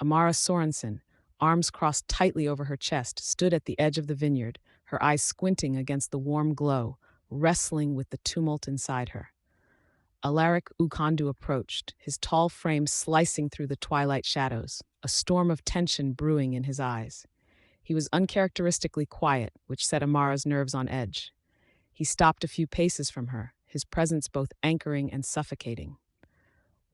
Amara Sorensen, arms crossed tightly over her chest, stood at the edge of the vineyard, her eyes squinting against the warm glow, wrestling with the tumult inside her. Alaric Ughandu approached, his tall frame slicing through the twilight shadows, a storm of tension brewing in his eyes. He was uncharacteristically quiet, which set Amara's nerves on edge. He stopped a few paces from her, his presence both anchoring and suffocating.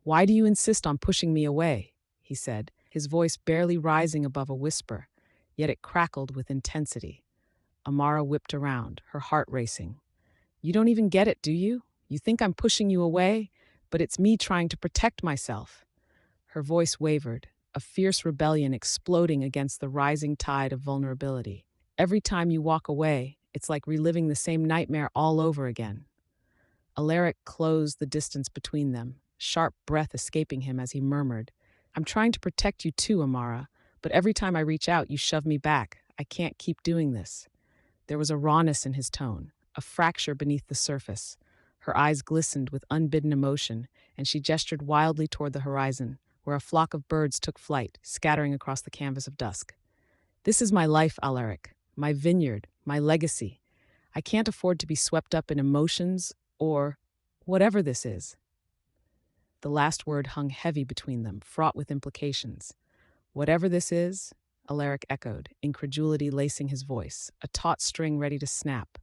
"Why do you insist on pushing me away?" he said, his voice barely rising above a whisper, yet it crackled with intensity. Amara whipped around, her heart racing. "You don't even get it, do you? You think I'm pushing you away, but it's me trying to protect myself." Her voice wavered, a fierce rebellion exploding against the rising tide of vulnerability. "Every time you walk away, it's like reliving the same nightmare all over again." Alaric closed the distance between them, sharp breath escaping him as he murmured, "I'm trying to protect you too, Amara, but every time I reach out, you shove me back. I can't keep doing this." There was a rawness in his tone, a fracture beneath the surface. Her eyes glistened with unbidden emotion, and she gestured wildly toward the horizon, where a flock of birds took flight, scattering across the canvas of dusk. "This is my life, Alaric, my vineyard, my legacy. I can't afford to be swept up in emotions or whatever this is." The last word hung heavy between them, fraught with implications. "Whatever this is," Alaric echoed, incredulity lacing his voice, a taut string ready to snap.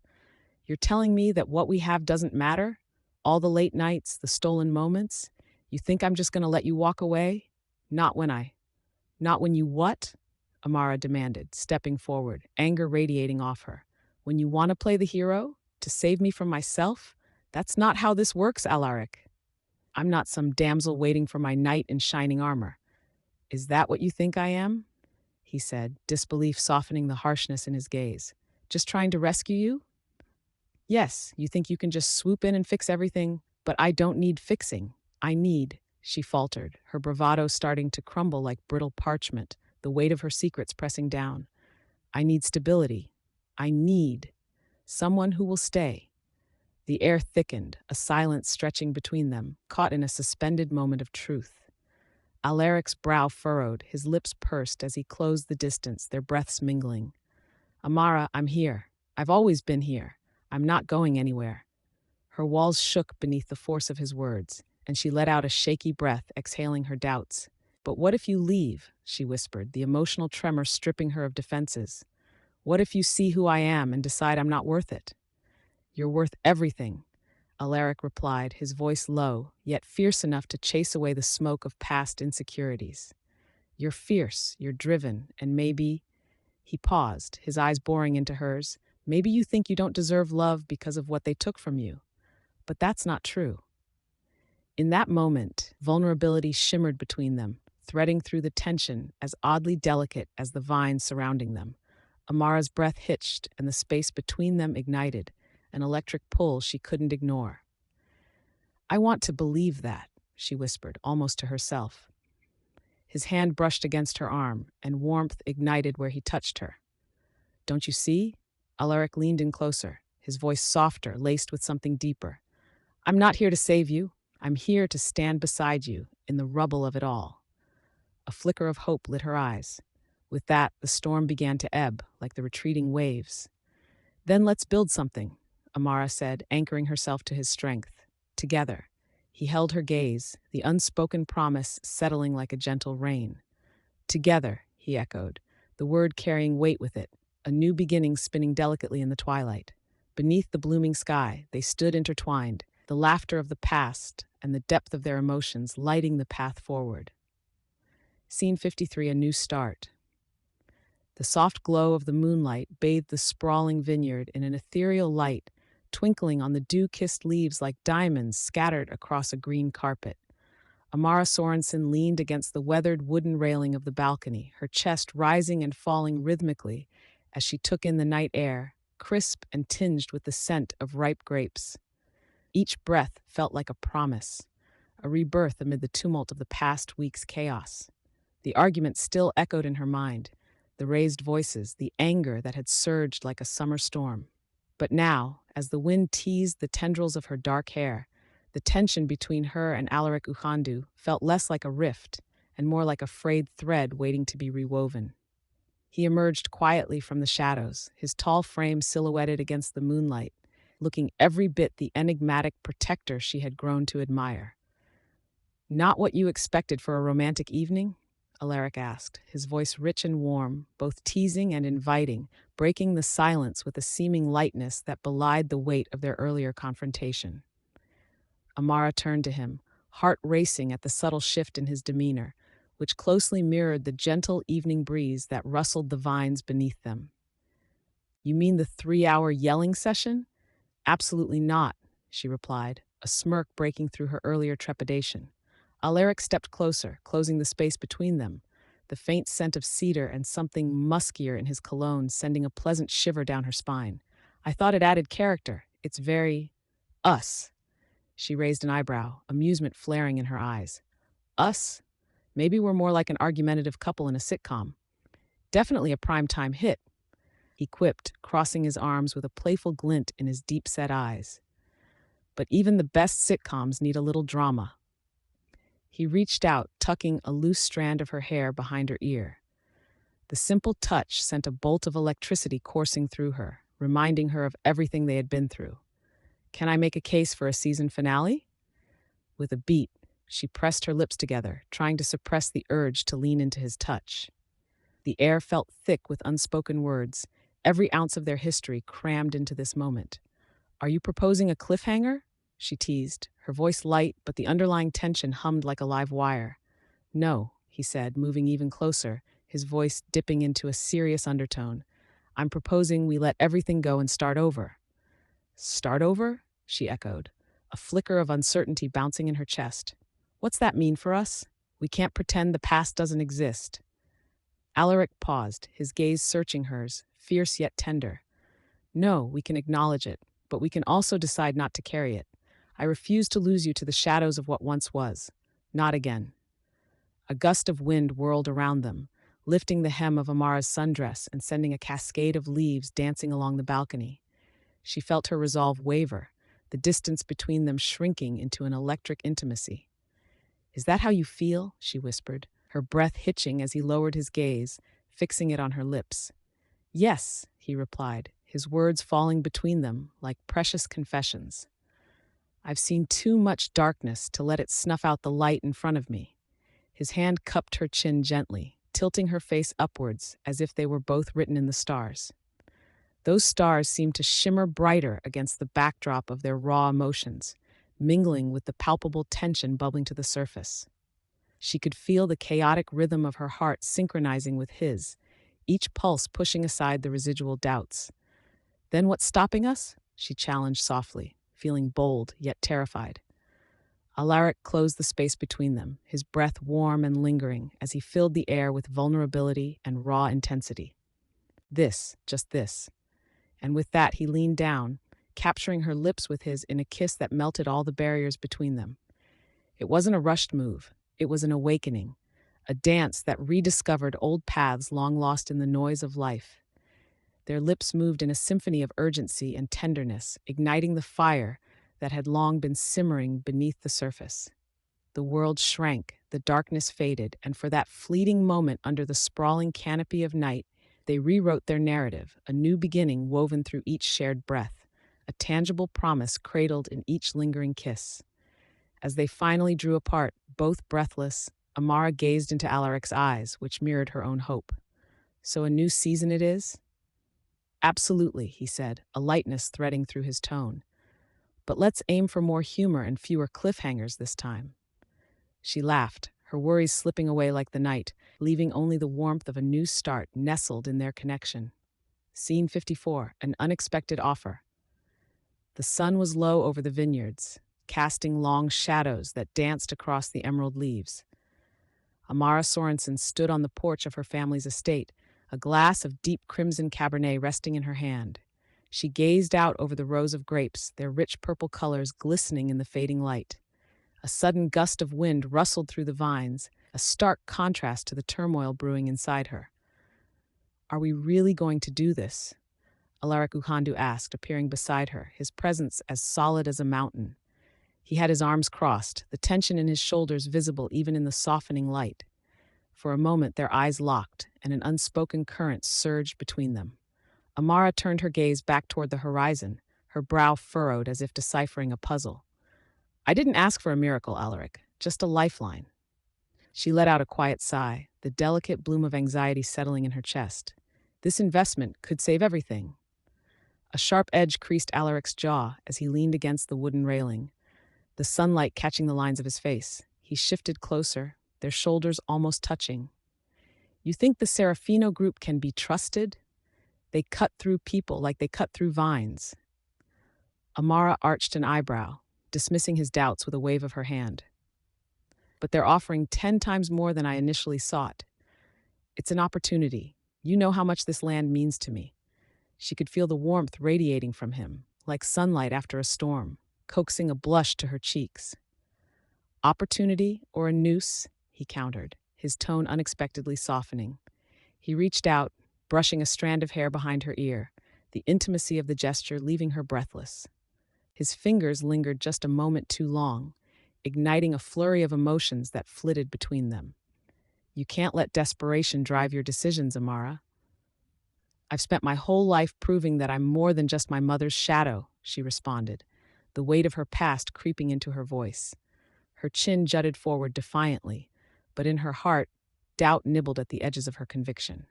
"You're telling me that what we have doesn't matter? All the late nights, the stolen moments? You think I'm just going to let you walk away? Not when you what?" Amara demanded, stepping forward, anger radiating off her. "When you want to play the hero? To save me from myself? That's not how this works, Alaric. I'm not some damsel waiting for my knight in shining armor." "Is that what you think I am?" he said, disbelief softening the harshness in his gaze. "Just trying to rescue you? Yes, you think you can just swoop in and fix everything, but I don't need fixing. I need," she faltered, her bravado starting to crumble like brittle parchment, the weight of her secrets pressing down. "I need stability. I need someone who will stay." The air thickened, a silence stretching between them, caught in a suspended moment of truth. Alaric's brow furrowed, his lips pursed as he closed the distance, their breaths mingling. "Amara, I'm here. I've always been here. I'm not going anywhere." Her walls shook beneath the force of his words, and she let out a shaky breath, exhaling her doubts. "But what if you leave?" she whispered, the emotional tremor stripping her of defenses. "What if you see who I am and decide I'm not worth it?" "You're worth everything," Alaric replied, his voice low, yet fierce enough to chase away the smoke of past insecurities. "You're fierce, you're driven, and maybe—" He paused, his eyes boring into hers. "Maybe you think you don't deserve love because of what they took from you. But that's not true." In that moment, vulnerability shimmered between them, threading through the tension as oddly delicate as the vines surrounding them. Amara's breath hitched, and the space between them ignited, an electric pull she couldn't ignore. "I want to believe that," she whispered, almost to herself. His hand brushed against her arm, and warmth ignited where he touched her. "Don't you see?" Alaric leaned in closer, his voice softer, laced with something deeper. "I'm not here to save you. I'm here to stand beside you in the rubble of it all." A flicker of hope lit her eyes. With that, the storm began to ebb, like the retreating waves. "Then let's build something," Amara said, anchoring herself to his strength. "Together." He held her gaze, the unspoken promise settling like a gentle rain. "Together," he echoed, the word carrying weight with it, a new beginning spinning delicately in the twilight. Beneath the blooming sky, they stood intertwined, the laughter of the past and the depth of their emotions lighting the path forward. Scene 53, a new start. The soft glow of the moonlight bathed the sprawling vineyard in an ethereal light, twinkling on the dew-kissed leaves like diamonds scattered across a green carpet. Amara Sorensen leaned against the weathered wooden railing of the balcony, her chest rising and falling rhythmically as she took in the night air, crisp and tinged with the scent of ripe grapes. Each breath felt like a promise, a rebirth amid the tumult of the past week's chaos. The argument still echoed in her mind, the raised voices, the anger that had surged like a summer storm. But now, as the wind teased the tendrils of her dark hair, the tension between her and Alaric Ughandu felt less like a rift and more like a frayed thread waiting to be rewoven. He emerged quietly from the shadows, his tall frame silhouetted against the moonlight, looking every bit the enigmatic protector she had grown to admire. "Not what you expected for a romantic evening?" Alaric asked, his voice rich and warm, both teasing and inviting, breaking the silence with a seeming lightness that belied the weight of their earlier confrontation. Amara turned to him, heart racing at the subtle shift in his demeanor, which closely mirrored the gentle evening breeze that rustled the vines beneath them. "You mean the 3-hour yelling session?" "Absolutely not," she replied, a smirk breaking through her earlier trepidation. Alaric stepped closer, closing the space between them, the faint scent of cedar and something muskier in his cologne sending a pleasant shiver down her spine. "I thought it added character. It's very us." She raised an eyebrow, amusement flaring in her eyes. "Us? Maybe we're more like an argumentative couple in a sitcom. Definitely a primetime hit," he quipped, crossing his arms with a playful glint in his deep-set eyes. "But even the best sitcoms need a little drama." He reached out, tucking a loose strand of her hair behind her ear. The simple touch sent a bolt of electricity coursing through her, reminding her of everything they had been through. "Can I make a case for a season finale?" With a beat, she pressed her lips together, trying to suppress the urge to lean into his touch. The air felt thick with unspoken words, every ounce of their history crammed into this moment. "Are you proposing a cliffhanger?" she teased, her voice light, but the underlying tension hummed like a live wire. "No," he said, moving even closer, his voice dipping into a serious undertone. "I'm proposing we let everything go and start over." "Start over?" she echoed, a flicker of uncertainty bouncing in her chest. "What's that mean for us? We can't pretend the past doesn't exist." Alaric paused, his gaze searching hers, fierce yet tender. "No, we can acknowledge it, but we can also decide not to carry it. I refuse to lose you to the shadows of what once was. Not again." A gust of wind whirled around them, lifting the hem of Amara's sundress and sending a cascade of leaves dancing along the balcony. She felt her resolve waver, the distance between them shrinking into an electric intimacy. "Is that how you feel?" she whispered, her breath hitching as he lowered his gaze, fixing it on her lips. "Yes," he replied, his words falling between them like precious confessions. "I've seen too much darkness to let it snuff out the light in front of me." His hand cupped her chin gently, tilting her face upwards as if they were both written in the stars. Those stars seemed to shimmer brighter against the backdrop of their raw emotions, mingling with the palpable tension bubbling to the surface. She could feel the chaotic rhythm of her heart synchronizing with his, each pulse pushing aside the residual doubts. "Then what's stopping us?" she challenged softly, feeling bold yet terrified. Alaric closed the space between them, his breath warm and lingering as he filled the air with vulnerability and raw intensity. "This, just this." And with that, he leaned down, capturing her lips with his in a kiss that melted all the barriers between them. It wasn't a rushed move. It was an awakening, a dance that rediscovered old paths long lost in the noise of life. Their lips moved in a symphony of urgency and tenderness, igniting the fire that had long been simmering beneath the surface. The world shrank, the darkness faded, and for that fleeting moment under the sprawling canopy of night, they rewrote their narrative, a new beginning woven through each shared breath, a tangible promise cradled in each lingering kiss. As they finally drew apart, both breathless, Amara gazed into Alaric's eyes, which mirrored her own hope. "So a new season it is?" "Absolutely," he said, a lightness threading through his tone. "But let's aim for more humor and fewer cliffhangers this time." She laughed, her worries slipping away like the night, leaving only the warmth of a new start nestled in their connection. Scene 54, an unexpected offer. The sun was low over the vineyards, casting long shadows that danced across the emerald leaves. Amara Sorensen stood on the porch of her family's estate, a glass of deep crimson Cabernet resting in her hand. She gazed out over the rows of grapes, their rich purple colors glistening in the fading light. A sudden gust of wind rustled through the vines, a stark contrast to the turmoil brewing inside her. "Are we really going to do this?" Alaric Ughandu asked, appearing beside her, his presence as solid as a mountain. He had his arms crossed, the tension in his shoulders visible even in the softening light. For a moment, their eyes locked, and an unspoken current surged between them. Amara turned her gaze back toward the horizon, her brow furrowed as if deciphering a puzzle. I didn't ask for a miracle, Alaric, just a lifeline. She let out a quiet sigh, the delicate bloom of anxiety settling in her chest. This investment could save everything. A sharp edge creased Alaric's jaw as he leaned against the wooden railing, the sunlight catching the lines of his face. He shifted closer, their shoulders almost touching. You think the Serafino group can be trusted? They cut through people like they cut through vines. Amara arched an eyebrow, dismissing his doubts with a wave of her hand. But they're offering 10 times more than I initially sought. It's an opportunity. You know how much this land means to me. She could feel the warmth radiating from him, like sunlight after a storm, coaxing a blush to her cheeks. Opportunity or a noose? He countered, his tone unexpectedly softening. He reached out, brushing a strand of hair behind her ear, the intimacy of the gesture leaving her breathless. His fingers lingered just a moment too long, igniting a flurry of emotions that flitted between them. You can't let desperation drive your decisions, Amara. I've spent my whole life proving that I'm more than just my mother's shadow, she responded, the weight of her past creeping into her voice. Her chin jutted forward defiantly, but in her heart, doubt nibbled at the edges of her conviction.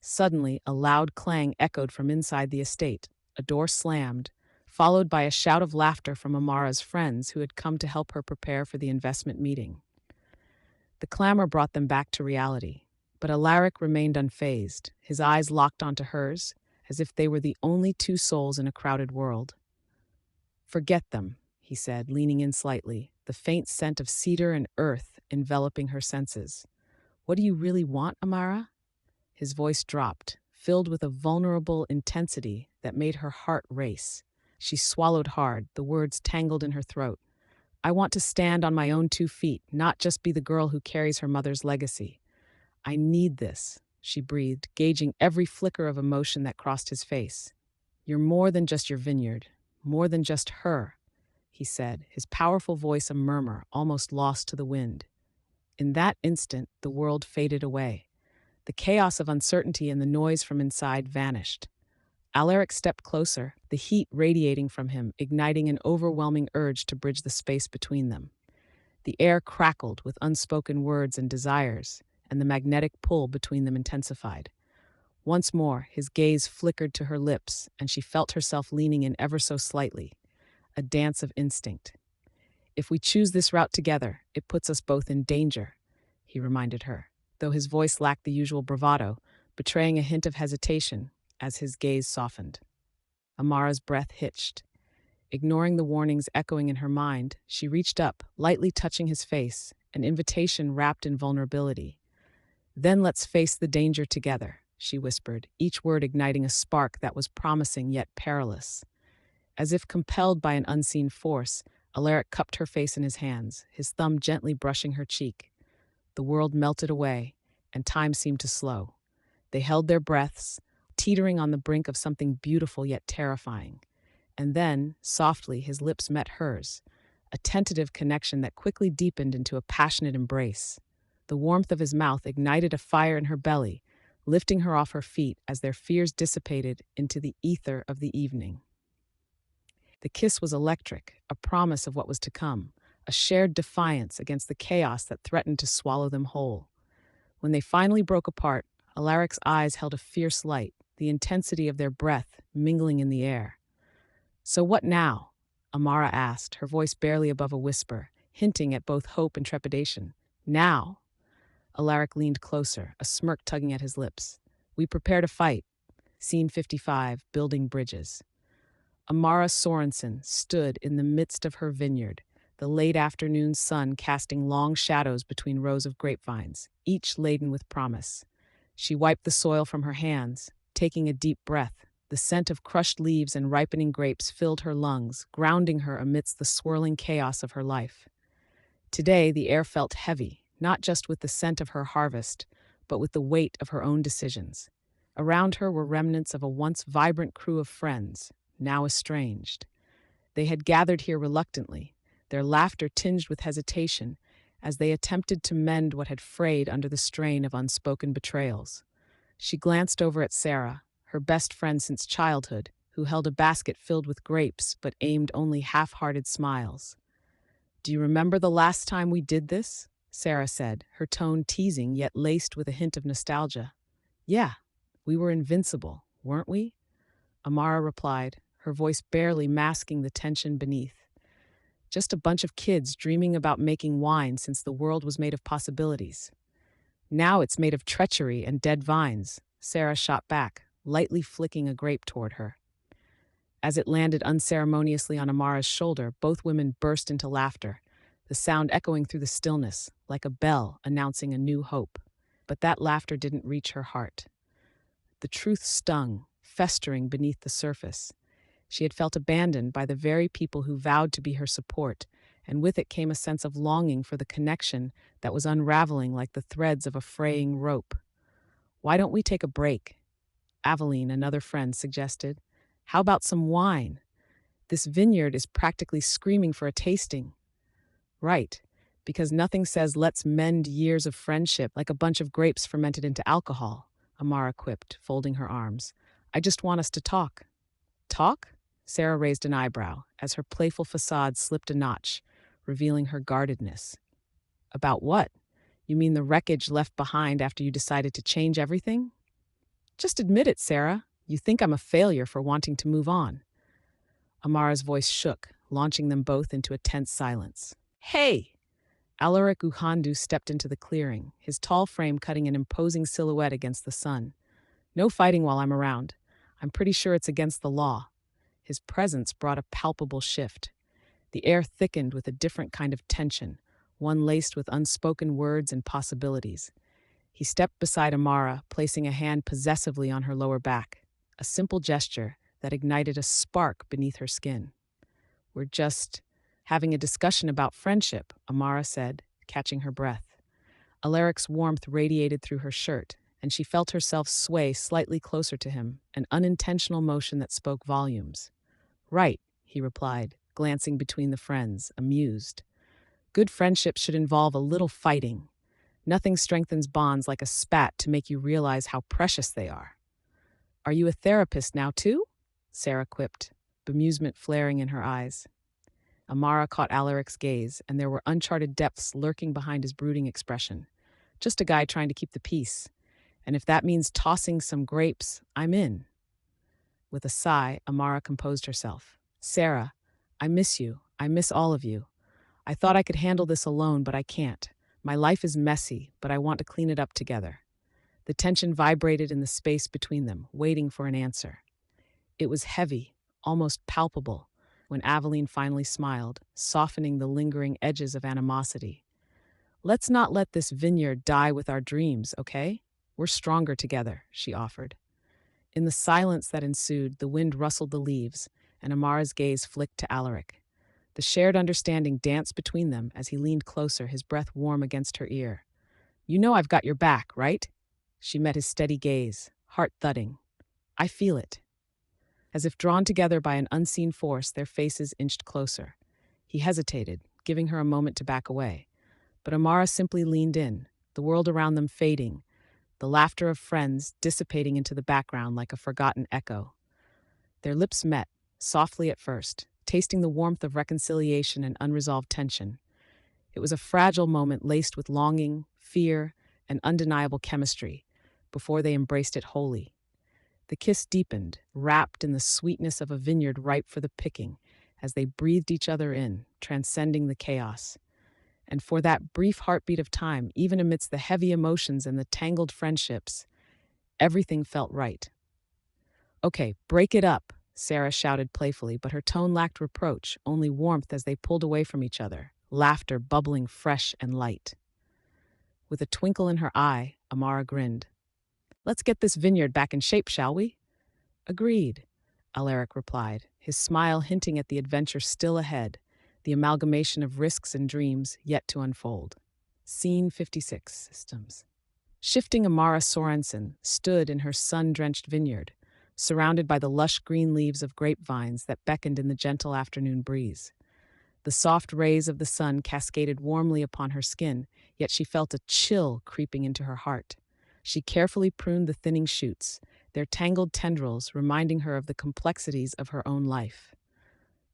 Suddenly, a loud clang echoed from inside the estate. A door slammed, followed by a shout of laughter from Amara's friends who had come to help her prepare for the investment meeting. The clamor brought them back to reality, but Alaric remained unfazed, his eyes locked onto hers, as if they were the only two souls in a crowded world. Forget them, he said, leaning in slightly, the faint scent of cedar and earth enveloping her senses. What do you really want, Amara? His voice dropped, filled with a vulnerable intensity that made her heart race. She swallowed hard, the words tangled in her throat. I want to stand on my own 2 feet, not just be the girl who carries her mother's legacy. I need this, she breathed, gauging every flicker of emotion that crossed his face. You're more than just your vineyard, more than just her, he said, his powerful voice a murmur, almost lost to the wind. In that instant, the world faded away. The chaos of uncertainty and the noise from inside vanished. Alaric stepped closer, the heat radiating from him, igniting an overwhelming urge to bridge the space between them. The air crackled with unspoken words and desires, and the magnetic pull between them intensified. Once more, his gaze flickered to her lips, and she felt herself leaning in ever so slightly, a dance of instinct. If we choose this route together, it puts us both in danger, he reminded her, though his voice lacked the usual bravado, betraying a hint of hesitation as his gaze softened. Amara's breath hitched. Ignoring the warnings echoing in her mind, she reached up, lightly touching his face, an invitation wrapped in vulnerability. Then let's face the danger together, she whispered, each word igniting a spark that was promising yet perilous. As if compelled by an unseen force, Alaric cupped her face in his hands, his thumb gently brushing her cheek. The world melted away, and time seemed to slow. They held their breaths, teetering on the brink of something beautiful yet terrifying. And then, softly, his lips met hers, a tentative connection that quickly deepened into a passionate embrace. The warmth of his mouth ignited a fire in her belly, lifting her off her feet as their fears dissipated into the ether of the evening. The kiss was electric, a promise of what was to come, a shared defiance against the chaos that threatened to swallow them whole. When they finally broke apart, Alaric's eyes held a fierce light, the intensity of their breath mingling in the air. So what now? Amara asked, her voice barely above a whisper, hinting at both hope and trepidation. Now? Alaric leaned closer, a smirk tugging at his lips. We prepare to fight. Scene 55, Building Bridges. Amara Sorensen stood in the midst of her vineyard, the late afternoon sun casting long shadows between rows of grapevines, each laden with promise. She wiped the soil from her hands, taking a deep breath. The scent of crushed leaves and ripening grapes filled her lungs, grounding her amidst the swirling chaos of her life. Today, the air felt heavy, not just with the scent of her harvest, but with the weight of her own decisions. Around her were remnants of a once vibrant crew of friends, now estranged. They had gathered here reluctantly, their laughter tinged with hesitation, as they attempted to mend what had frayed under the strain of unspoken betrayals. She glanced over at Sarah, her best friend since childhood, who held a basket filled with grapes but aimed only half-hearted smiles. "Do you remember the last time we did this?" Sarah said, her tone teasing yet laced with a hint of nostalgia. "Yeah, we were invincible, weren't we?" Amara replied, her voice barely masking the tension beneath. "Just a bunch of kids dreaming about making wine since the world was made of possibilities. Now it's made of treachery and dead vines," Sarah shot back, lightly flicking a grape toward her. As it landed unceremoniously on Amara's shoulder, both women burst into laughter, the sound echoing through the stillness, like a bell announcing a new hope. But that laughter didn't reach her heart. The truth stung, festering beneath the surface. She had felt abandoned by the very people who vowed to be her support, and with it came a sense of longing for the connection that was unraveling like the threads of a fraying rope. "Why don't we take a break?" Aveline, another friend, suggested. "How about some wine? This vineyard is practically screaming for a tasting." "Right, because nothing says let's mend years of friendship like a bunch of grapes fermented into alcohol," Amara quipped, folding her arms. "I just want us to talk." "Talk?" Sarah raised an eyebrow as her playful facade slipped a notch, revealing her guardedness. "About what? You mean the wreckage left behind after you decided to change everything?" "Just admit it, Sarah. You think I'm a failure for wanting to move on." Amara's voice shook, launching them both into a tense silence. "Hey!" Alaric Ughandu stepped into the clearing, his tall frame cutting an imposing silhouette against the sun. "No fighting while I'm around. I'm pretty sure it's against the law." His presence brought a palpable shift. The air thickened with a different kind of tension, one laced with unspoken words and possibilities. He stepped beside Amara, placing a hand possessively on her lower back, a simple gesture that ignited a spark beneath her skin. "We're just having a discussion about friendship," Amara said, catching her breath. Alaric's warmth radiated through her shirt, and she felt herself sway slightly closer to him, an unintentional motion that spoke volumes. "Right," he replied, glancing between the friends, amused. "Good friendships should involve a little fighting. Nothing strengthens bonds like a spat to make you realize how precious they are." "Are you a therapist now, too?" Sarah quipped, bemusement flaring in her eyes. Amara caught Alaric's gaze, and there were uncharted depths lurking behind his brooding expression. "Just a guy trying to keep the peace. And if that means tossing some grapes, I'm in." With a sigh, Amara composed herself. "Sarah, I miss you. I miss all of you. I thought I could handle this alone, but I can't. My life is messy, but I want to clean it up together." The tension vibrated in the space between them, waiting for an answer. It was heavy, almost palpable, when Aveline finally smiled, softening the lingering edges of animosity. "Let's not let this vineyard die with our dreams, okay? We're stronger together," she offered. In the silence that ensued, the wind rustled the leaves, and Amara's gaze flicked to Alaric. The shared understanding danced between them as he leaned closer, his breath warm against her ear. "You know I've got your back, right?" She met his steady gaze, heart thudding. "I feel it." As if drawn together by an unseen force, their faces inched closer. He hesitated, giving her a moment to back away. But Amara simply leaned in, the world around them fading, the laughter of friends dissipating into the background like a forgotten echo. Their lips met, softly at first, tasting the warmth of reconciliation and unresolved tension. It was a fragile moment laced with longing, fear, and undeniable chemistry, before they embraced it wholly. The kiss deepened, wrapped in the sweetness of a vineyard ripe for the picking, as they breathed each other in, transcending the chaos. And for that brief heartbeat of time, even amidst the heavy emotions and the tangled friendships, everything felt right. "Okay, break it up," Sarah shouted playfully, but her tone lacked reproach, only warmth as they pulled away from each other, laughter bubbling fresh and light. With a twinkle in her eye, Amara grinned. "Let's get this vineyard back in shape, shall we?" "Agreed," Alaric replied, his smile hinting at the adventure still ahead, the amalgamation of risks and dreams yet to unfold. Scene 56, Systems. Shifting Amara Sorensen stood in her sun-drenched vineyard, surrounded by the lush green leaves of grapevines that beckoned in the gentle afternoon breeze. The soft rays of the sun cascaded warmly upon her skin, yet she felt a chill creeping into her heart. She carefully pruned the thinning shoots, their tangled tendrils reminding her of the complexities of her own life.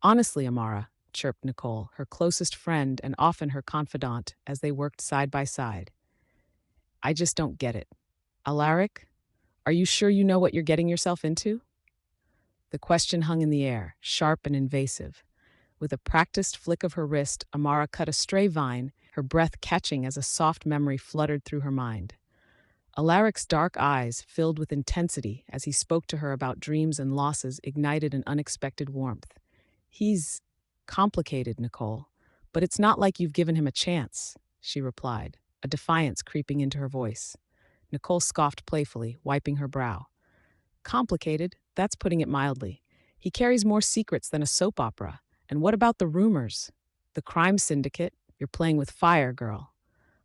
Honestly, Amara, chirped Nicole, her closest friend and often her confidant, as they worked side by side. I just don't get it. Alaric, are you sure you know what you're getting yourself into? The question hung in the air, sharp and invasive. With a practiced flick of her wrist, Amara cut a stray vine, her breath catching as a soft memory fluttered through her mind. Alaric's dark eyes, filled with intensity as he spoke to her about dreams and losses, ignited an unexpected warmth. He's complicated, Nicole, but it's not like you've given him a chance, she replied, a defiance creeping into her voice. Nicole scoffed playfully, wiping her brow. Complicated? That's putting it mildly. He carries more secrets than a soap opera. And what about the rumors? The crime syndicate? You're playing with fire, girl.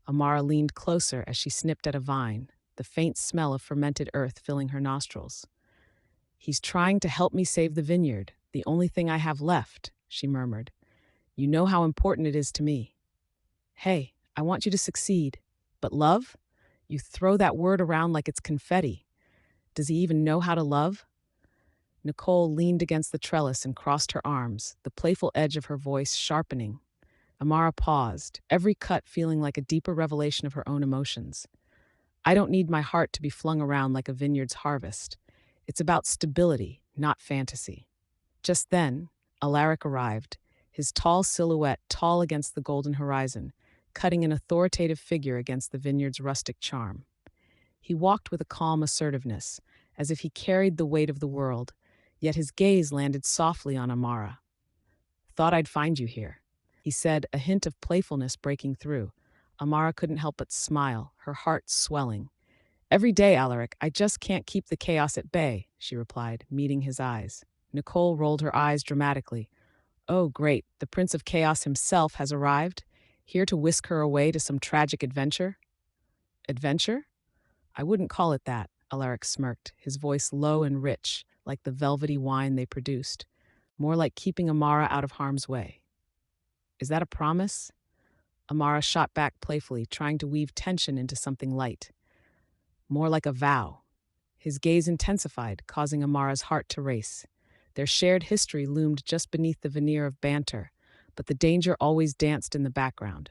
Amara leaned closer as she snipped at a vine, the faint smell of fermented earth filling her nostrils. He's trying to help me save the vineyard, the only thing I have left, she murmured. You know how important it is to me. Hey, I want you to succeed. But love? You throw that word around like it's confetti. Does he even know how to love? Nicole leaned against the trellis and crossed her arms, the playful edge of her voice sharpening. Amara paused, every cut feeling like a deeper revelation of her own emotions. I don't need my heart to be flung around like a vineyard's harvest. It's about stability, not fantasy. Just then, Alaric arrived, his tall silhouette tall against the golden horizon, cutting an authoritative figure against the vineyard's rustic charm. He walked with a calm assertiveness, as if he carried the weight of the world, yet his gaze landed softly on Amara. Thought I'd find you here, he said, a hint of playfulness breaking through. Amara couldn't help but smile, her heart swelling. Every day, Alaric, I just can't keep the chaos at bay, she replied, meeting his eyes. Nicole rolled her eyes dramatically. Oh, great, the Prince of Chaos himself has arrived, here to whisk her away to some tragic adventure? Adventure? I wouldn't call it that, Alaric smirked, his voice low and rich, like the velvety wine they produced, more like keeping Amara out of harm's way. Is that a promise? Amara shot back playfully, trying to weave tension into something light. More like a vow. His gaze intensified, causing Amara's heart to race. Their shared history loomed just beneath the veneer of banter, but the danger always danced in the background.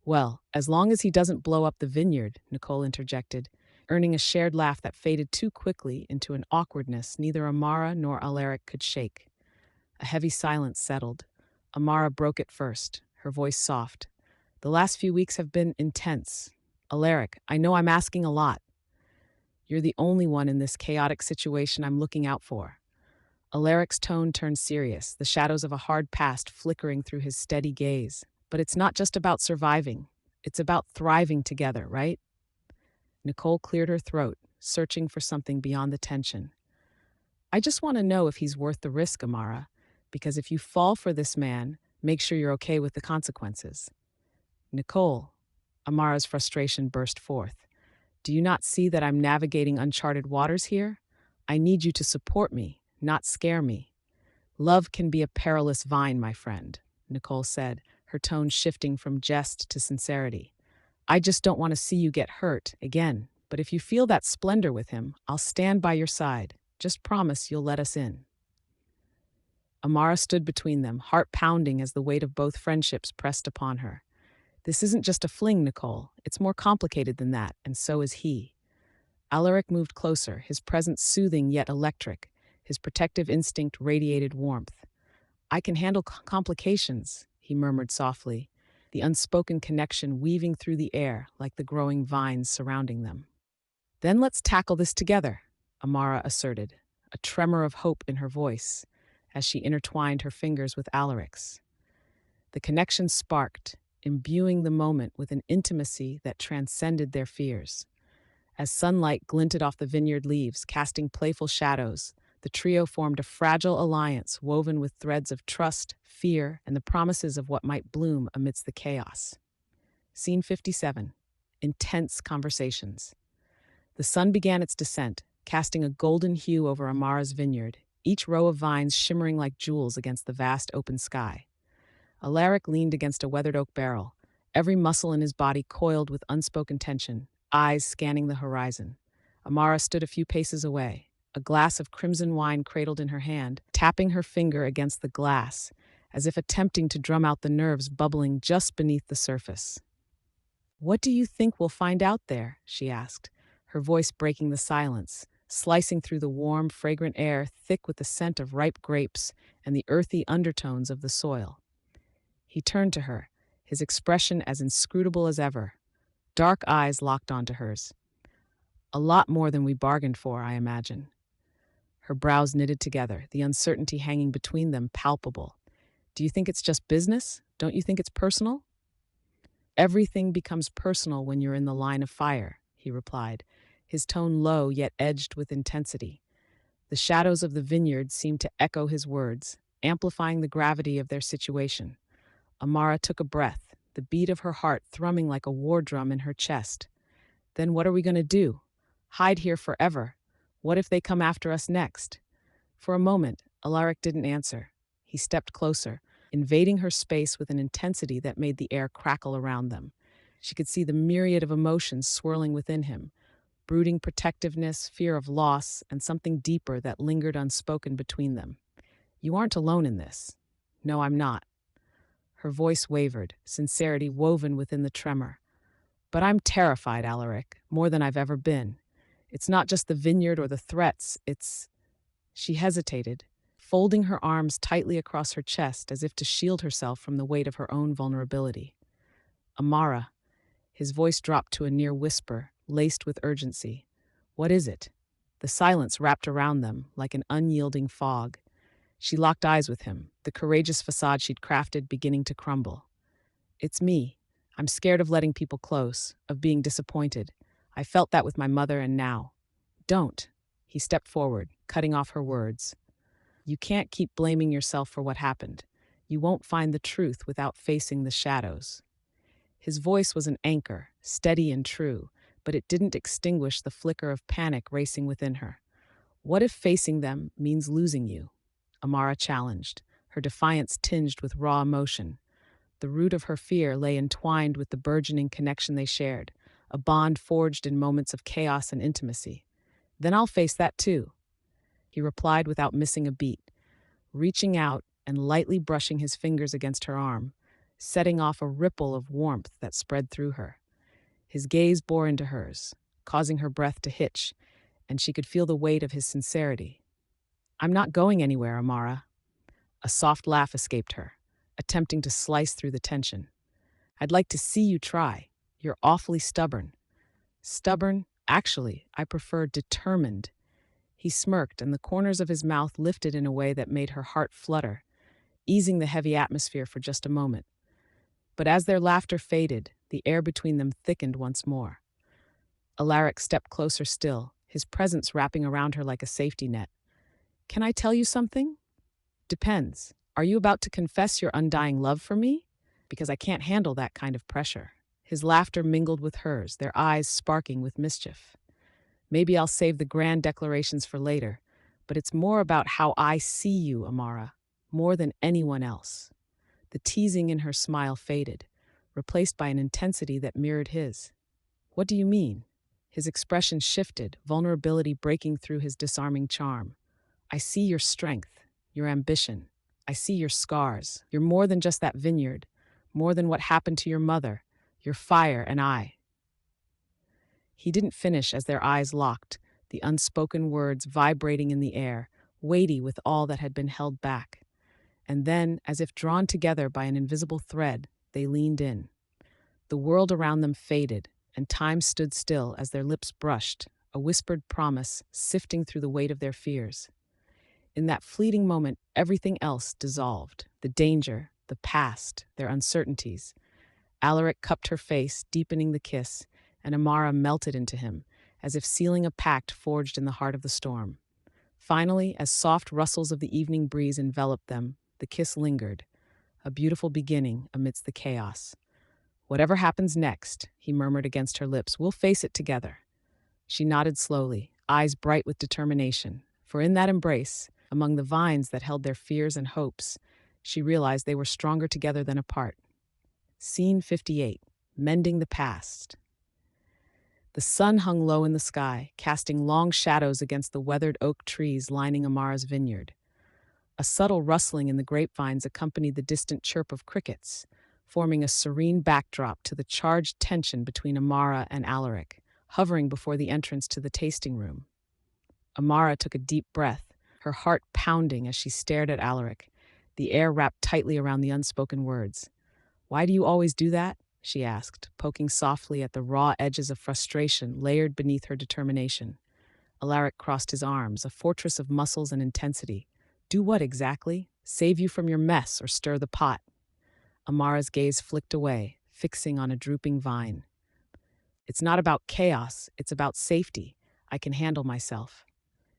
Well, as long as he doesn't blow up the vineyard, Nicole interjected, earning a shared laugh that faded too quickly into an awkwardness neither Amara nor Alaric could shake. A heavy silence settled. Amara broke it first, her voice soft. The last few weeks have been intense. Alaric, I know I'm asking a lot. You're the only one in this chaotic situation I'm looking out for. Alaric's tone turned serious, the shadows of a hard past flickering through his steady gaze. But it's not just about surviving. It's about thriving together, right? Nicole cleared her throat, searching for something beyond the tension. I just want to know if he's worth the risk, Amara, because if you fall for this man, make sure you're okay with the consequences. Nicole, Amara's frustration burst forth. Do you not see that I'm navigating uncharted waters here? I need you to support me, not scare me. Love can be a perilous vine, my friend, Nicole said, her tone shifting from jest to sincerity. I just don't want to see you get hurt again, but if you feel that splendor with him, I'll stand by your side. Just promise you'll let us in. Amara stood between them, heart pounding as the weight of both friendships pressed upon her. This isn't just a fling, Nicole. It's more complicated than that, and so is he. Alaric moved closer, his presence soothing yet electric. His protective instinct radiated warmth. I can handle complications, he murmured softly, the unspoken connection weaving through the air like the growing vines surrounding them. Then let's tackle this together, Amara asserted, a tremor of hope in her voice, as she intertwined her fingers with Alaric's. The connection sparked, imbuing the moment with an intimacy that transcended their fears. As sunlight glinted off the vineyard leaves, casting playful shadows, the trio formed a fragile alliance woven with threads of trust, fear, and the promises of what might bloom amidst the chaos. Scene 57. Intense conversations. The sun began its descent, casting a golden hue over Amara's vineyard, each row of vines shimmering like jewels against the vast open sky. Alaric leaned against a weathered oak barrel, every muscle in his body coiled with unspoken tension, eyes scanning the horizon. Amara stood a few paces away, a glass of crimson wine cradled in her hand, tapping her finger against the glass, as if attempting to drum out the nerves bubbling just beneath the surface. "What do you think we'll find out there?" she asked, her voice breaking the silence, slicing through the warm, fragrant air thick with the scent of ripe grapes and the earthy undertones of the soil. He turned to her, his expression as inscrutable as ever, dark eyes locked onto hers. "A lot more than we bargained for, I imagine." Her brows knitted together, the uncertainty hanging between them palpable. "Do you think it's just business? Don't you think it's personal?" "Everything becomes personal when you're in the line of fire," he replied, his tone low yet edged with intensity. The shadows of the vineyard seemed to echo his words, amplifying the gravity of their situation. Amara took a breath, the beat of her heart thrumming like a war drum in her chest. "Then what are we going to do? Hide here forever? What if they come after us next?" For a moment, Alaric didn't answer. He stepped closer, invading her space with an intensity that made the air crackle around them. She could see the myriad of emotions swirling within him, brooding protectiveness, fear of loss, and something deeper that lingered unspoken between them. "You aren't alone in this." "No, I'm not." Her voice wavered, sincerity woven within the tremor. "But I'm terrified, Alaric, more than I've ever been. It's not just the vineyard or the threats, it's—" She hesitated, folding her arms tightly across her chest as if to shield herself from the weight of her own vulnerability. "Amara," his voice dropped to a near whisper, laced with urgency. "What is it?" The silence wrapped around them like an unyielding fog. She locked eyes with him, the courageous facade she'd crafted beginning to crumble. "It's me. I'm scared of letting people close, of being disappointed. I felt that with my mother, and now—" "Don't." He stepped forward, cutting off her words. "You can't keep blaming yourself for what happened. You won't find the truth without facing the shadows." His voice was an anchor, steady and true, but it didn't extinguish the flicker of panic racing within her. "What if facing them means losing you?" Amara challenged, her defiance tinged with raw emotion. The root of her fear lay entwined with the burgeoning connection they shared, a bond forged in moments of chaos and intimacy. "Then I'll face that too," he replied without missing a beat, reaching out and lightly brushing his fingers against her arm, setting off a ripple of warmth that spread through her. His gaze bore into hers, causing her breath to hitch, and she could feel the weight of his sincerity. "I'm not going anywhere, Amara." A soft laugh escaped her, attempting to slice through the tension. "I'd like to see you try. You're awfully stubborn." "Stubborn? Actually, I prefer determined." He smirked, and the corners of his mouth lifted in a way that made her heart flutter, easing the heavy atmosphere for just a moment. But as their laughter faded, the air between them thickened once more. Alaric stepped closer still, his presence wrapping around her like a safety net. "Can I tell you something?" "Depends. Are you about to confess your undying love for me? Because I can't handle that kind of pressure." His laughter mingled with hers, their eyes sparking with mischief. "Maybe I'll save the grand declarations for later, but it's more about how I see you, Amara, more than anyone else." The teasing in her smile faded, replaced by an intensity that mirrored his. "What do you mean?" His expression shifted, vulnerability breaking through his disarming charm. "I see your strength, your ambition. I see your scars. You're more than just that vineyard, more than what happened to your mother. You're fire and I." He didn't finish as their eyes locked, the unspoken words vibrating in the air, weighty with all that had been held back. And then, as if drawn together by an invisible thread, they leaned in. The world around them faded, and time stood still as their lips brushed, a whispered promise sifting through the weight of their fears. In that fleeting moment, everything else dissolved. The danger, the past, their uncertainties. Alaric cupped her face, deepening the kiss, and Amara melted into him, as if sealing a pact forged in the heart of the storm. Finally, as soft rustles of the evening breeze enveloped them, the kiss lingered, a beautiful beginning amidst the chaos. "Whatever happens next," he murmured against her lips, "we'll face it together." She nodded slowly, eyes bright with determination, for in that embrace, among the vines that held their fears and hopes, She realized they were stronger together than apart. Scene 58. Mending the Past. The sun hung low in the sky, casting long shadows against the weathered oak trees lining Amara's vineyard. A subtle rustling in the grapevines accompanied the distant chirp of crickets, forming a serene backdrop to the charged tension between Amara and Alaric, hovering before the entrance to the tasting room. Amara took a deep breath, her heart pounding as she stared at Alaric, the air wrapped tightly around the unspoken words. "Why do you always do that?" she asked, poking softly at the raw edges of frustration layered beneath her determination. Alaric crossed his arms, a fortress of muscles and intensity. "Do what exactly? Save you from your mess or stir the pot?" Amara's gaze flicked away, fixing on a drooping vine. "It's not about chaos, it's about safety. I can handle myself."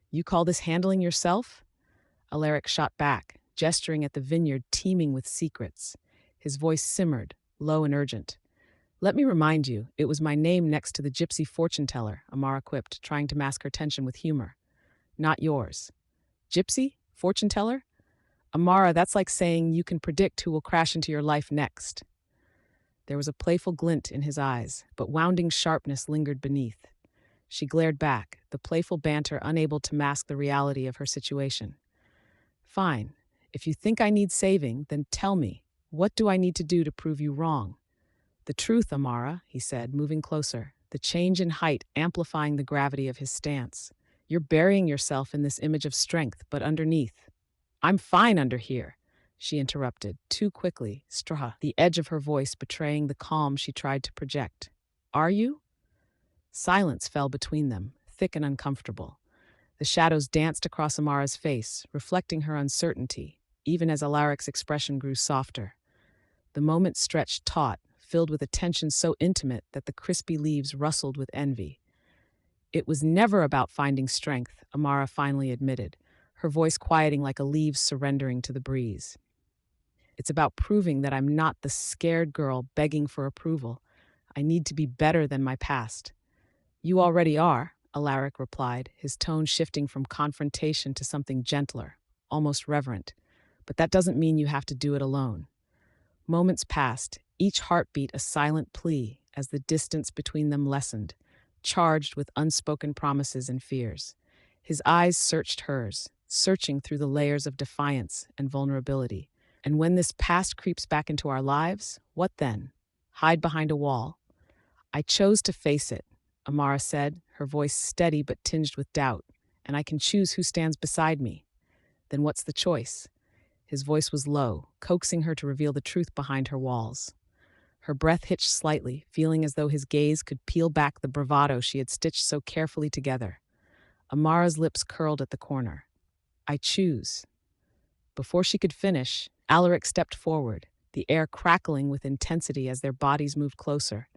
"You call this handling yourself?" Alaric shot back, gesturing at the vineyard teeming with secrets. His voice simmered, low and urgent. "Let me remind you, it was my name next to the gypsy fortune-teller," Amara quipped, trying to mask her tension with humor. "Not yours." "Gypsy? Fortune-teller?" "Amara, that's like saying you can predict who will crash into your life next." There was a playful glint in his eyes, but wounding sharpness lingered beneath. She glared back, the playful banter unable to mask the reality of her situation. "Fine. If you think I need saving, then tell me. What do I need to do to prove you wrong?" "The truth, Amara," he said, moving closer, the change in height amplifying the gravity of his stance. "You're burying yourself in this image of strength, but underneath—" "I'm fine under here," she interrupted, too quickly, the edge of her voice betraying the calm she tried to project. "Are you?" Silence fell between them, thick and uncomfortable. The shadows danced across Amara's face, reflecting her uncertainty, even as Alaric's expression grew softer. The moment stretched taut, filled with a tension so intimate that the crispy leaves rustled with envy. "It was never about finding strength," Amara finally admitted, her voice quieting like a leaf surrendering to the breeze. "It's about proving that I'm not the scared girl begging for approval. I need to be better than my past." "You already are," Alaric replied, his tone shifting from confrontation to something gentler, almost reverent. "But that doesn't mean you have to do it alone." Moments passed, each heartbeat a silent plea as the distance between them lessened, charged with unspoken promises and fears. His eyes searched hers, searching through the layers of defiance and vulnerability. "And when this past creeps back into our lives, what then? Hide behind a wall?" "I chose to face it," Amara said, her voice steady but tinged with doubt, "and I can choose who stands beside me." "Then what's the choice?" His voice was low, coaxing her to reveal the truth behind her walls. Her breath hitched slightly, feeling as though his gaze could peel back the bravado she had stitched so carefully together. Amara's lips curled at the corner. "I choose." Before she could finish, Alaric stepped forward, the air crackling with intensity as their bodies moved closer,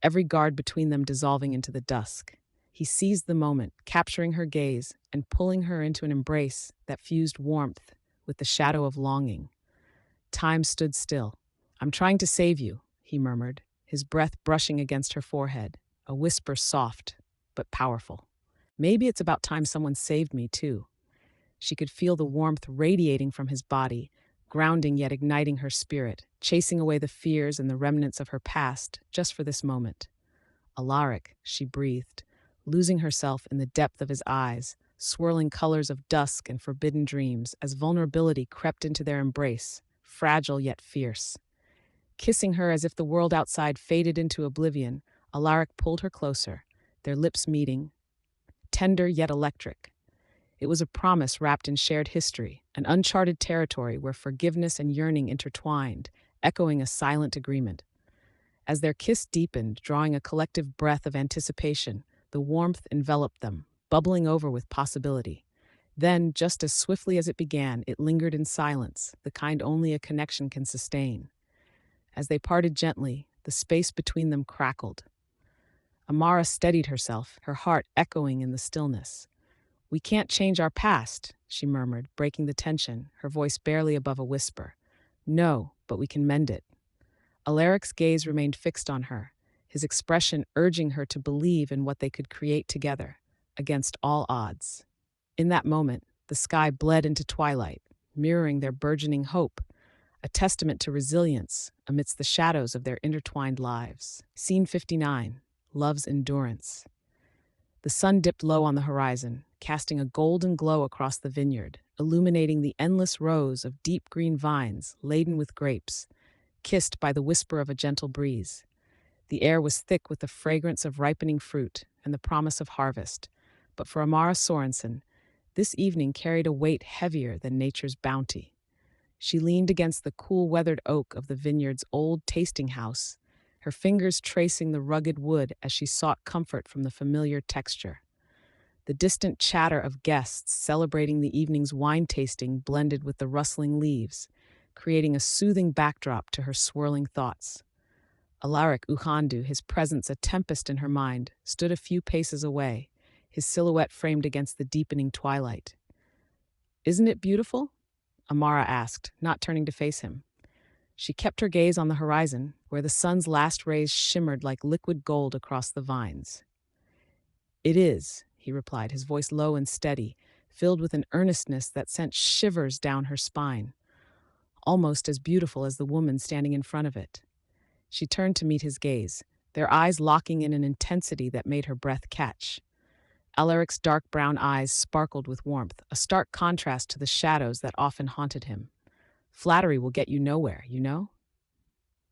every guard between them dissolving into the dusk. He seized the moment, capturing her gaze and pulling her into an embrace that fused warmth with the shadow of longing. Time stood still. "I'm trying to save you," he murmured, his breath brushing against her forehead, a whisper soft but powerful. "Maybe it's about time someone saved me, too." She could feel the warmth radiating from his body, grounding yet igniting her spirit, chasing away the fears and the remnants of her past just for this moment. "Alaric," she breathed, losing herself in the depth of his eyes, swirling colors of dusk and forbidden dreams as vulnerability crept into their embrace, fragile yet fierce. Kissing her as if the world outside faded into oblivion, Alaric pulled her closer, their lips meeting, tender yet electric. It was a promise wrapped in shared history, an uncharted territory where forgiveness and yearning intertwined, echoing a silent agreement. As their kiss deepened, drawing a collective breath of anticipation, the warmth enveloped them, bubbling over with possibility. Then, just as swiftly as it began, it lingered in silence, the kind only a connection can sustain. As they parted gently, the space between them crackled. Amara steadied herself, her heart echoing in the stillness. "We can't change our past," she murmured, breaking the tension, her voice barely above a whisper. "No, but we can mend it." Alaric's gaze remained fixed on her, his expression urging her to believe in what they could create together, against all odds. In that moment, the sky bled into twilight, mirroring their burgeoning hope. a testament to resilience amidst the shadows of their intertwined lives. Scene 59, Love's Endurance. The sun dipped low on the horizon, casting a golden glow across the vineyard, illuminating the endless rows of deep green vines laden with grapes, kissed by the whisper of a gentle breeze. The air was thick with the fragrance of ripening fruit and the promise of harvest. But for Amara Sorensen, this evening carried a weight heavier than nature's bounty. She leaned against the cool weathered oak of the vineyard's old tasting house, her fingers tracing the rugged wood as she sought comfort from the familiar texture. The distant chatter of guests celebrating the evening's wine tasting blended with the rustling leaves, creating a soothing backdrop to her swirling thoughts. Alaric Ughandu, his presence a tempest in her mind, stood a few paces away, his silhouette framed against the deepening twilight. "Isn't it beautiful?" Amara asked, not turning to face him. She kept her gaze on the horizon, where the sun's last rays shimmered like liquid gold across the vines. "It is," he replied, his voice low and steady, filled with an earnestness that sent shivers down her spine. "Almost as beautiful as the woman standing in front of it." She turned to meet his gaze, their eyes locking in an intensity that made her breath catch. Alaric's dark brown eyes sparkled with warmth, a stark contrast to the shadows that often haunted him. "Flattery will get you nowhere, you know?"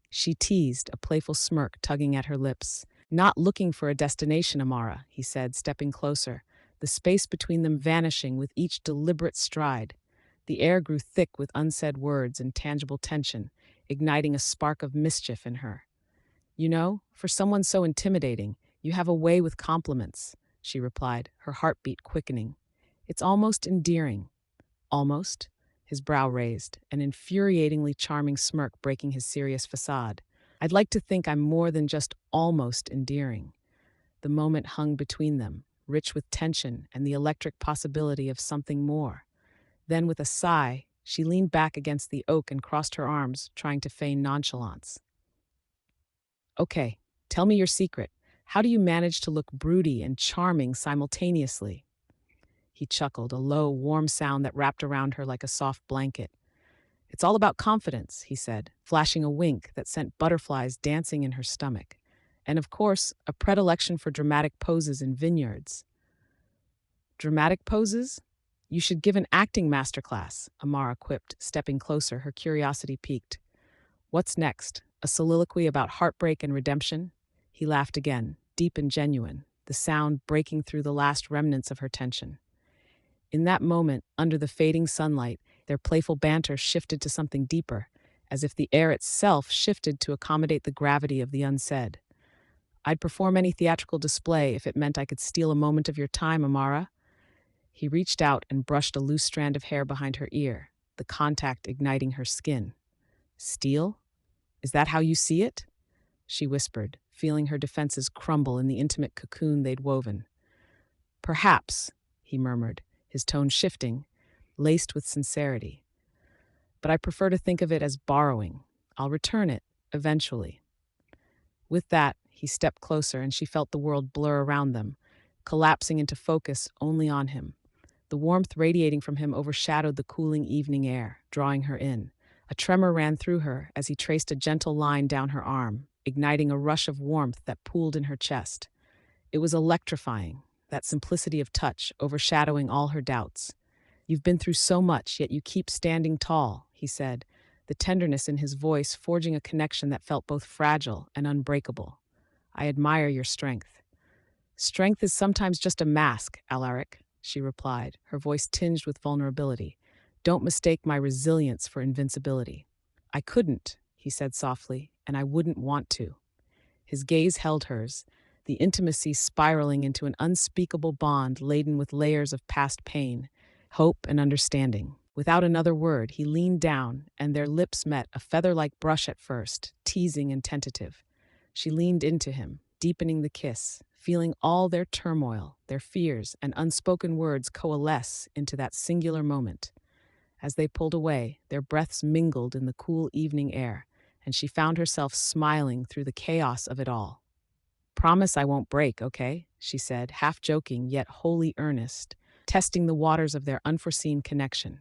She teased, a playful smirk tugging at her lips. "Not looking for a destination, Amara," he said, stepping closer, the space between them vanishing with each deliberate stride. The air grew thick with unsaid words and tangible tension, igniting a spark of mischief in her. "You know, for someone so intimidating, you have a way with compliments," she replied, her heartbeat quickening. "It's almost endearing." "Almost?" His brow raised, an infuriatingly charming smirk breaking his serious facade. "I'd like to think I'm more than just almost endearing." The moment hung between them, rich with tension and the electric possibility of something more. Then, with a sigh, she leaned back against the oak and crossed her arms, trying to feign nonchalance. "Okay, tell me your secret. How do you manage to look broody and charming simultaneously?" He chuckled, a low, warm sound that wrapped around her like a soft blanket. "It's all about confidence," he said, flashing a wink that sent butterflies dancing in her stomach. "And of course, a predilection for dramatic poses in vineyards." "Dramatic poses? You should give an acting masterclass," Amara quipped, stepping closer, her curiosity piqued. "What's next? A soliloquy about heartbreak and redemption?" He laughed again, deep and genuine, the sound breaking through the last remnants of her tension. In that moment, under the fading sunlight, their playful banter shifted to something deeper, as if the air itself shifted to accommodate the gravity of the unsaid. "I'd perform any theatrical display if it meant I could steal a moment of your time, Amara." He reached out and brushed a loose strand of hair behind her ear, the contact igniting her skin. "Steal? Is that how you see it?" she whispered, feeling her defenses crumble in the intimate cocoon they'd woven. "Perhaps," he murmured, his tone shifting, laced with sincerity. "But I prefer to think of it as borrowing. I'll return it, eventually." With that, he stepped closer and she felt the world blur around them, collapsing into focus only on him. The warmth radiating from him overshadowed the cooling evening air, drawing her in. A tremor ran through her as he traced a gentle line down her arm, igniting a rush of warmth that pooled in her chest. It was electrifying, that simplicity of touch overshadowing all her doubts. "You've been through so much, yet you keep standing tall," he said, the tenderness in his voice forging a connection that felt both fragile and unbreakable. "I admire your strength." "Strength is sometimes just a mask, Alaric," she replied, her voice tinged with vulnerability. "Don't mistake my resilience for invincibility." "I couldn't," he said softly, "and I wouldn't want to." His gaze held hers, the intimacy spiraling into an unspeakable bond laden with layers of past pain, hope, and understanding. Without another word, he leaned down, and their lips met, a feather-like brush at first, teasing and tentative. She leaned into him, deepening the kiss, feeling all their turmoil, their fears, and unspoken words coalesce into that singular moment. As they pulled away, their breaths mingled in the cool evening air, and she found herself smiling through the chaos of it all. "Promise I won't break, okay?" she said, half joking yet wholly earnest, testing the waters of their unforeseen connection.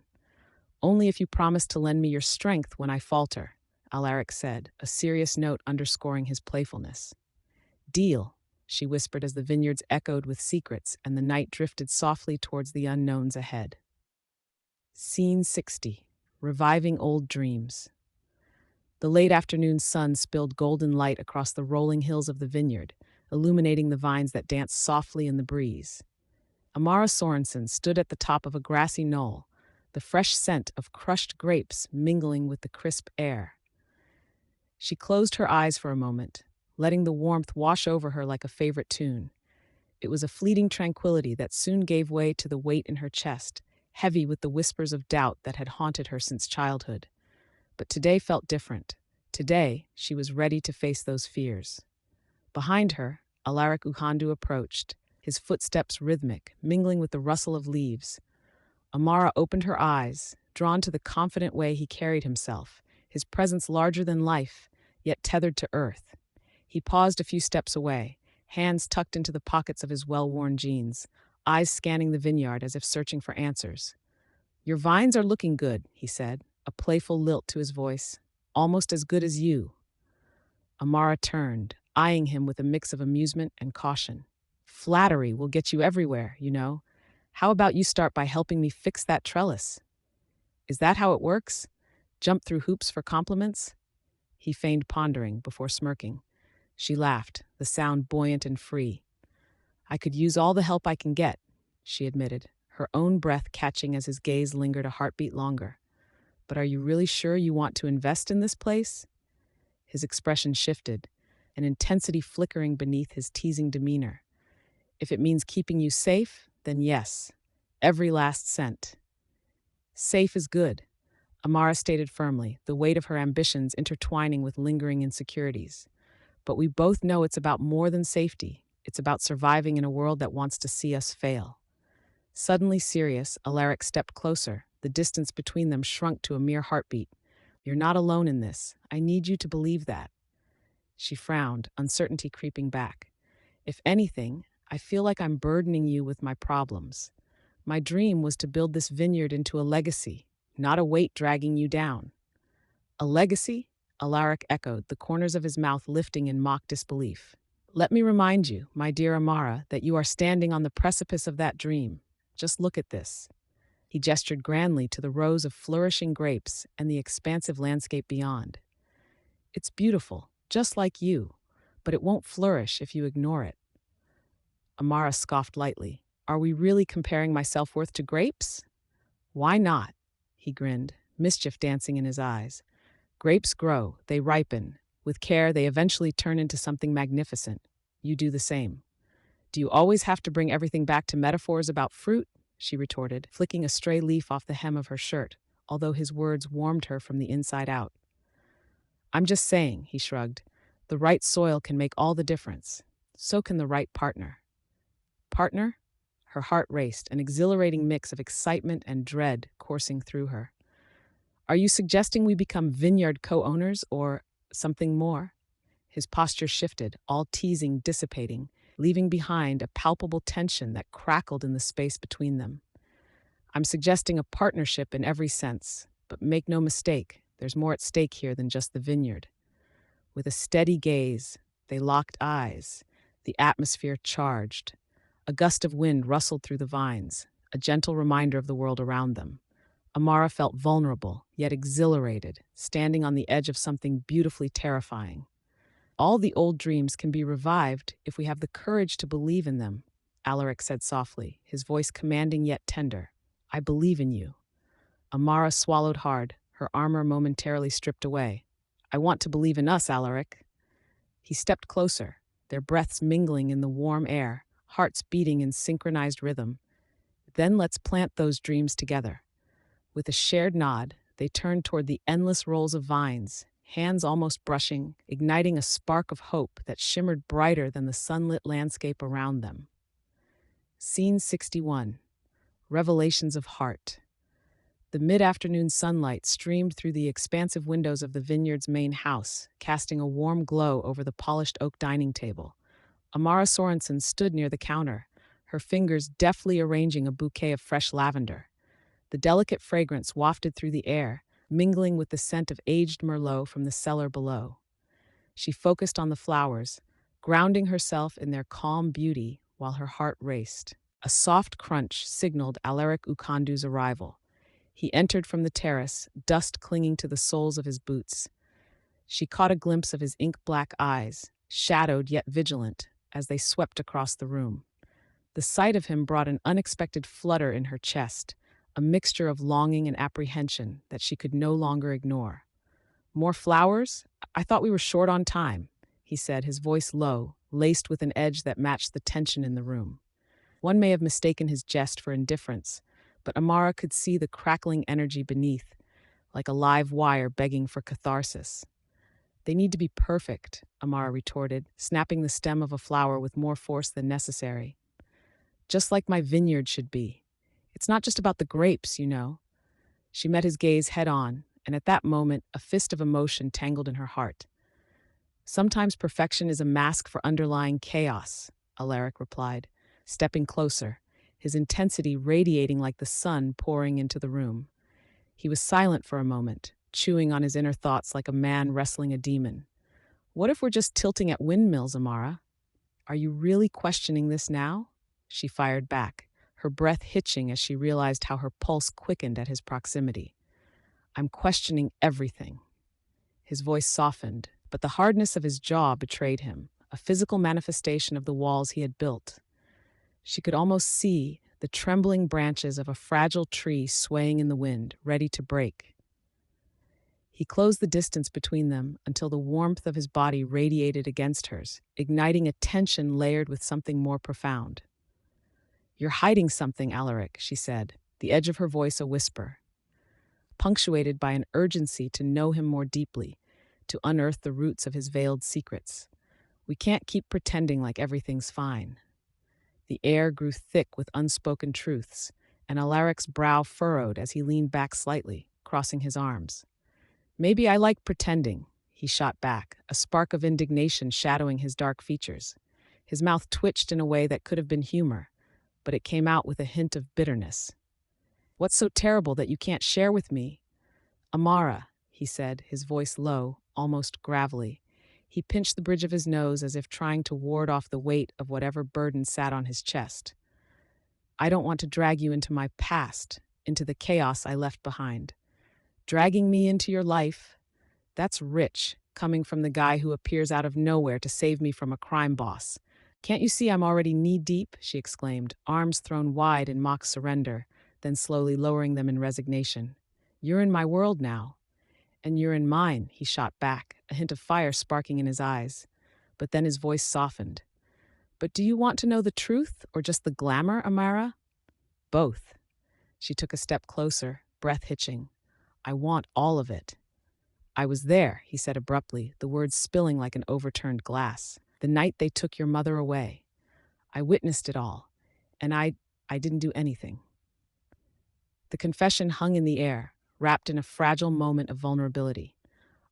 Only if you promise to lend me your strength when I falter, Alaric said, a serious note underscoring his playfulness. Deal, she whispered as the vineyards echoed with secrets and the night drifted softly towards the unknowns ahead. Scene 60. Reviving Old Dreams. The late afternoon sun spilled golden light across the rolling hills of the vineyard, illuminating the vines that danced softly in the breeze. Amara Sorensen stood at the top of a grassy knoll, the fresh scent of crushed grapes mingling with the crisp air. She closed her eyes for a moment, letting the warmth wash over her like a favorite tune. It was a fleeting tranquility that soon gave way to the weight in her chest, heavy with the whispers of doubt that had haunted her since childhood. But today felt different. Today, she was ready to face those fears. Behind her, Alaric Ughandu approached, his footsteps rhythmic, mingling with the rustle of leaves. Amara opened her eyes, drawn to the confident way he carried himself, his presence larger than life, yet tethered to earth. He paused a few steps away, hands tucked into the pockets of his well-worn jeans, eyes scanning the vineyard as if searching for answers. "Your vines are looking good," he said, a playful lilt to his voice. "Almost as good as you." Amara turned, eyeing him with a mix of amusement and caution. "Flattery will get you everywhere, you know. How about you start by helping me fix that trellis?" "Is that how it works? Jump through hoops for compliments?" He feigned pondering before smirking. She laughed, the sound buoyant and free. "I could use all the help I can get," she admitted, her own breath catching as his gaze lingered a heartbeat longer. "But are you really sure you want to invest in this place?" His expression shifted, an intensity flickering beneath his teasing demeanor. "If it means keeping you safe, then yes. Every last cent." "Safe is good," Amara stated firmly, the weight of her ambitions intertwining with lingering insecurities. "But we both know it's about more than safety. It's about surviving in a world that wants to see us fail." Suddenly serious, Alaric stepped closer. The distance between them shrunk to a mere heartbeat. "You're not alone in this. I need you to believe that." She frowned, uncertainty creeping back. "If anything, I feel like I'm burdening you with my problems. My dream was to build this vineyard into a legacy, not a weight dragging you down." "A legacy?" Alaric echoed, the corners of his mouth lifting in mock disbelief. "Let me remind you, my dear Amara, that you are standing on the precipice of that dream. Just look at this." He gestured grandly to the rows of flourishing grapes and the expansive landscape beyond. "It's beautiful, just like you, but it won't flourish if you ignore it." Amara scoffed lightly. "Are we really comparing my self-worth to grapes?" "Why not?" He grinned, mischief dancing in his eyes. "Grapes grow, they ripen. With care, they eventually turn into something magnificent. You do the same." "Do you always have to bring everything back to metaphors about fruit?" she retorted, flicking a stray leaf off the hem of her shirt, although his words warmed her from the inside out. "I'm just saying," he shrugged, "the right soil can make all the difference. So can the right partner." "Partner?" Her heart raced, an exhilarating mix of excitement and dread coursing through her. "Are you suggesting we become vineyard co-owners or something more?" His posture shifted, all teasing dissipating, leaving behind a palpable tension that crackled in the space between them. "I'm suggesting a partnership in every sense, but make no mistake, there's more at stake here than just the vineyard." With a steady gaze, they locked eyes, the atmosphere charged. A gust of wind rustled through the vines, a gentle reminder of the world around them. Amara felt vulnerable, yet exhilarated, standing on the edge of something beautifully terrifying. "All the old dreams can be revived if we have the courage to believe in them," Alaric said softly, his voice commanding yet tender. "I believe in you." Amara swallowed hard, her armor momentarily stripped away. "I want to believe in us, Alaric." He stepped closer, their breaths mingling in the warm air, hearts beating in synchronized rhythm. "Then let's plant those dreams together." With a shared nod, they turned toward the endless rows of vines, hands almost brushing, igniting a spark of hope that shimmered brighter than the sunlit landscape around them. Scene 61. Revelations of Heart. The mid-afternoon sunlight streamed through the expansive windows of the vineyard's main house, casting a warm glow over the polished oak dining table. Amara Sorensen stood near the counter, her fingers deftly arranging a bouquet of fresh lavender. The delicate fragrance wafted through the air, mingling with the scent of aged Merlot from the cellar below. She focused on the flowers, grounding herself in their calm beauty while her heart raced. A soft crunch signaled Alaric Ughandu's arrival. He entered from the terrace, dust clinging to the soles of his boots. She caught a glimpse of his ink-black eyes, shadowed yet vigilant, as they swept across the room. The sight of him brought an unexpected flutter in her chest, a mixture of longing and apprehension that she could no longer ignore. "More flowers? I thought we were short on time," he said, his voice low, laced with an edge that matched the tension in the room. One may have mistaken his jest for indifference, but Amara could see the crackling energy beneath, like a live wire begging for catharsis. "They need to be perfect," Amara retorted, snapping the stem of a flower with more force than necessary. "Just like my vineyard should be. It's not just about the grapes, you know." She met his gaze head on, and at that moment, a fist of emotion tangled in her heart. "Sometimes perfection is a mask for underlying chaos," Alaric replied, stepping closer, his intensity radiating like the sun pouring into the room. He was silent for a moment, chewing on his inner thoughts like a man wrestling a demon. "What if we're just tilting at windmills, Amara? Are you really questioning this now?" She fired back, her breath hitching as she realized how her pulse quickened at his proximity. "I'm questioning everything." His voice softened, but the hardness of his jaw betrayed him, a physical manifestation of the walls he had built. She could almost see the trembling branches of a fragile tree swaying in the wind, ready to break. He closed the distance between them until the warmth of his body radiated against hers, igniting a tension layered with something more profound. "You're hiding something, Alaric," she said, the edge of her voice a whisper, punctuated by an urgency to know him more deeply, to unearth the roots of his veiled secrets. "We can't keep pretending like everything's fine." The air grew thick with unspoken truths, and Alaric's brow furrowed as he leaned back slightly, crossing his arms. "Maybe I like pretending," he shot back, a spark of indignation shadowing his dark features. His mouth twitched in a way that could have been humor, but it came out with a hint of bitterness. "What's so terrible that you can't share with me?" "Amara," he said, his voice low, almost gravelly. He pinched the bridge of his nose as if trying to ward off the weight of whatever burden sat on his chest. "I don't want to drag you into my past, into the chaos I left behind. Dragging me into your life, that's rich, coming from the guy who appears out of nowhere to save me from a crime boss. Can't you see I'm already knee-deep?" she exclaimed, arms thrown wide in mock surrender, then slowly lowering them in resignation. "You're in my world now." "And you're in mine," he shot back, a hint of fire sparking in his eyes. But then his voice softened. "But do you want to know the truth, or just the glamour, Amara?" "Both." She took a step closer, breath hitching. "I want all of it." "I was there," he said abruptly, the words spilling like an overturned glass. "The night they took your mother away. I witnessed it all, and I didn't do anything." The confession hung in the air, wrapped in a fragile moment of vulnerability.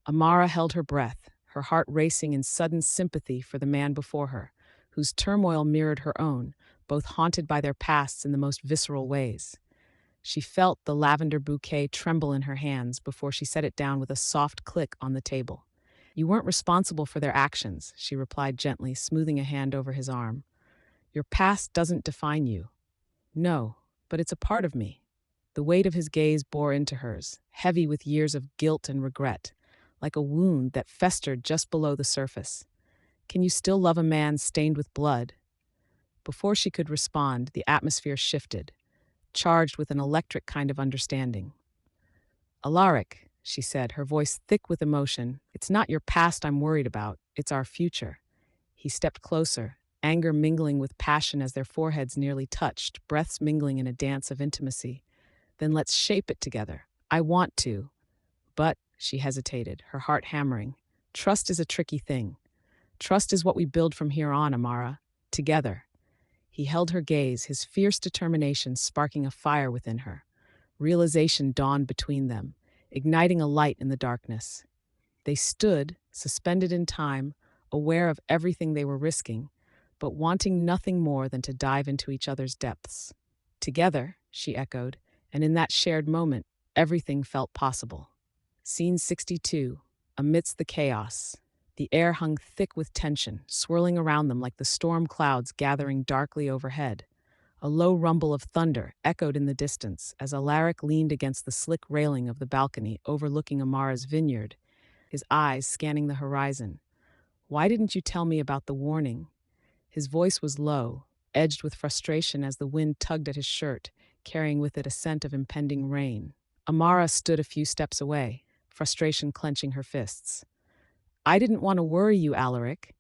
Amara held her breath, her heart racing in sudden sympathy for the man before her, whose turmoil mirrored her own, both haunted by their pasts in the most visceral ways. She felt the lavender bouquet tremble in her hands before she set it down with a soft click on the table. "You weren't responsible for their actions," she replied gently, smoothing a hand over his arm. "Your past doesn't define you." "No, but it's a part of me." The weight of his gaze bore into hers, heavy with years of guilt and regret, like a wound that festered just below the surface. "Can you still love a man stained with blood?" Before she could respond, the atmosphere shifted, charged with an electric kind of understanding. "Alaric," she said, her voice thick with emotion, "it's not your past I'm worried about, it's our future." He stepped closer, anger mingling with passion as their foreheads nearly touched, breaths mingling in a dance of intimacy. "Then let's shape it together. I want to." "But," she hesitated, her heart hammering, "trust is a tricky thing. Trust is what we build from here on, Amara. Together." He held her gaze, his fierce determination sparking a fire within her. Realization dawned between them, igniting a light in the darkness. They stood, suspended in time, aware of everything they were risking, but wanting nothing more than to dive into each other's depths. "Together," she echoed, and in that shared moment, everything felt possible. Scene 62. Amidst the chaos, the air hung thick with tension, swirling around them like the storm clouds gathering darkly overhead. A low rumble of thunder echoed in the distance as Alaric leaned against the slick railing of the balcony overlooking Amara's vineyard, his eyes scanning the horizon. "Why didn't you tell me about the warning?" His voice was low, edged with frustration as the wind tugged at his shirt, carrying with it a scent of impending rain. Amara stood a few steps away, frustration clenching her fists. "I didn't want to worry you, Alaric.